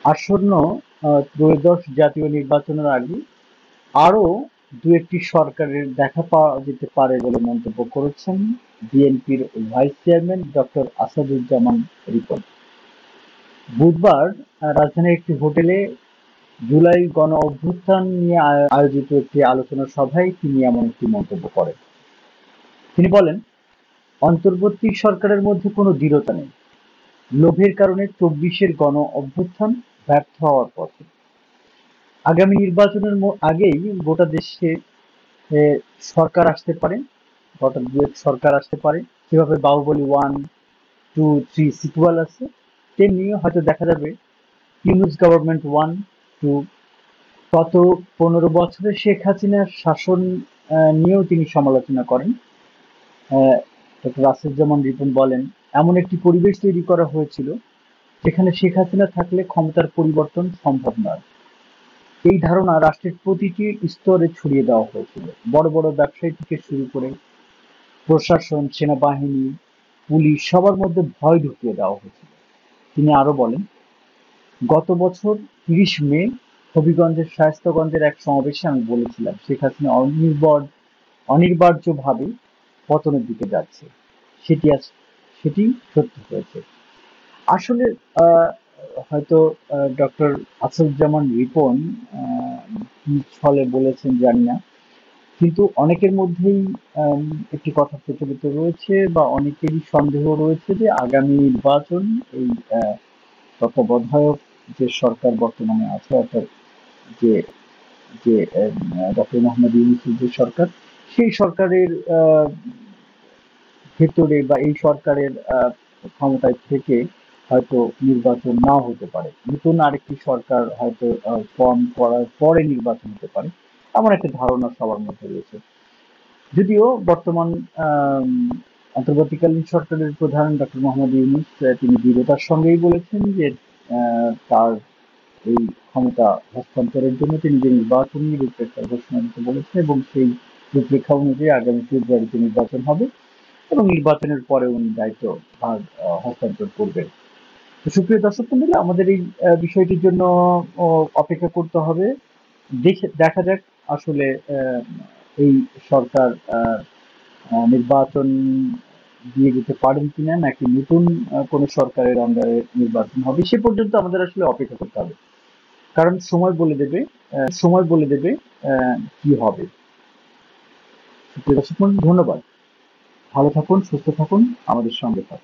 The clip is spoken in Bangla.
আসন্ন ত্রয়োদশ জাতীয় নির্বাচনের আগে আরও দু-একটি সরকারের দেখা পাওয়া যেতে পারে বলে মন্তব্য করেছেন বিএনপির vice chairman doctor Asaduzzaman Ripon. বুধবার রাজধানীর একটি হোটেলে জুলাই গণ-অভ্যুত্থান নিয়ে আয়োজিত একটি আলোচনা সভায় তিনি এমন একটি মন্তব্য করেন। তিনি বলেন, অন্তর্বর্তী সরকারের মধ্যে কোনো দৃঢ়তা নেই। লোভের কারণে ২৪-এর গণ-অভ্যুত্থান ব্যর্থ হওয়ার পথে। আগামী নির্বাচনের আগেই গোটা দেশে সরকার আসতে পারে, গোটা দুয়েক সরকার আসতে পারে। যেভাবে বাহুবলী 1, 2, 3 সিকুয়াল আছে, তেমনি হয়তো দেখা যাবে ইউনূস গভর্নমেন্ট 1, 2। গত ১৫ বছরে শেখ হাসিনার শাসন নিয়েও তিনি সমালোচনা করেন। ডক্টর আসাদুজ্জামান রিপন বলেন, এমন একটি পরিবেশ তৈরি করা হয়েছিল যেখানে শেখ হাসিনা থাকলে ক্ষমতার পরিবর্তন সম্ভব নয়। এই ধারণা রাষ্ট্রের প্রতিটি স্তরে ছড়িয়ে দেওয়া হয়েছিল। বড় বড় ব্যবসায়ী থেকে শুরু করে প্রশাসন, সেনাবাহিনী, পুলিশ সবার মধ্যে ভয় ঢুকিয়ে দেওয়া হয়েছিল। তিনি আরো বলেন, গত বছর ৩০ মে হবিগঞ্জের শায়েস্তাগঞ্জের এক সমাবেশে আমি বলেছিলাম শেখ হাসিনা অনিবার্যভাবে পতনের দিকে যাচ্ছে। সেটি সত্যি হয়েছে। আসলে আহ, হয়তো ডক্টর আসাদুজ্জামান রিপন আহ, কি ছলে বলেছেন জানি না, কিন্তু অনেকের মধ্যেই আম, একটি কথা প্রচলিত রয়েছে বা অনেকেরই সন্দেহ রয়েছে যে আগামী নির্বাচন এই তত্ত্বাবধায়ক যে সরকার বর্তমানে আছে, অর্থাৎ যে যে ডক্টর মোহাম্মদ ইউনূসের যে সরকার, সেই সরকারের ভেতরে বা এই সরকারের ক্ষমতায় থেকে হয়তো নির্বাচন নাও হতে পারে। নতুন আরেকটি সরকার হয়তো ফর্ম করার পরে নির্বাচন হতে পারে। এমন একটা ধারণা সবার মধ্যে রয়েছে। যদিও বর্তমান আম, অন্তর্বর্তীকালীন সরকারের প্রধান ডক্টর মোহাম্মদ ইউনূস তিনি দৃঢ়তার সঙ্গেই বলেছেন যে তার এই ক্ষমতা হস্তান্তরের জন্য তিনি যে নির্বাচনী রূপরেখা ঘোষণা দিতে বলেছেন এবং সেই রূপরেখা অনুযায়ী আগামী ফেব্রুয়ারিতে নির্বাচন হবে এবং নির্বাচনের পরে উনি দায়িত্ব ভার হস্তান্তর করবেন। তো সুপ্রিয় দর্শক মন্ডলী, আমাদের এই বিষয়টির জন্য অপেক্ষা করতে হবে। দেখা যাক আসলে এই সরকার নির্বাচন দিয়ে যেতে পারেন কিনা, নাকি নতুন কোনো সরকারের আন্ডারে নির্বাচন হবে। সে পর্যন্ত আমাদের আসলে অপেক্ষা করতে হবে, কারণ সময় বলে দেবে কি হবে। সুপ্রিয় দর্শক মন্ডলী, ধন্যবাদ। ভালো থাকুন, সুস্থ থাকুন, আমাদের সঙ্গে থাকুন।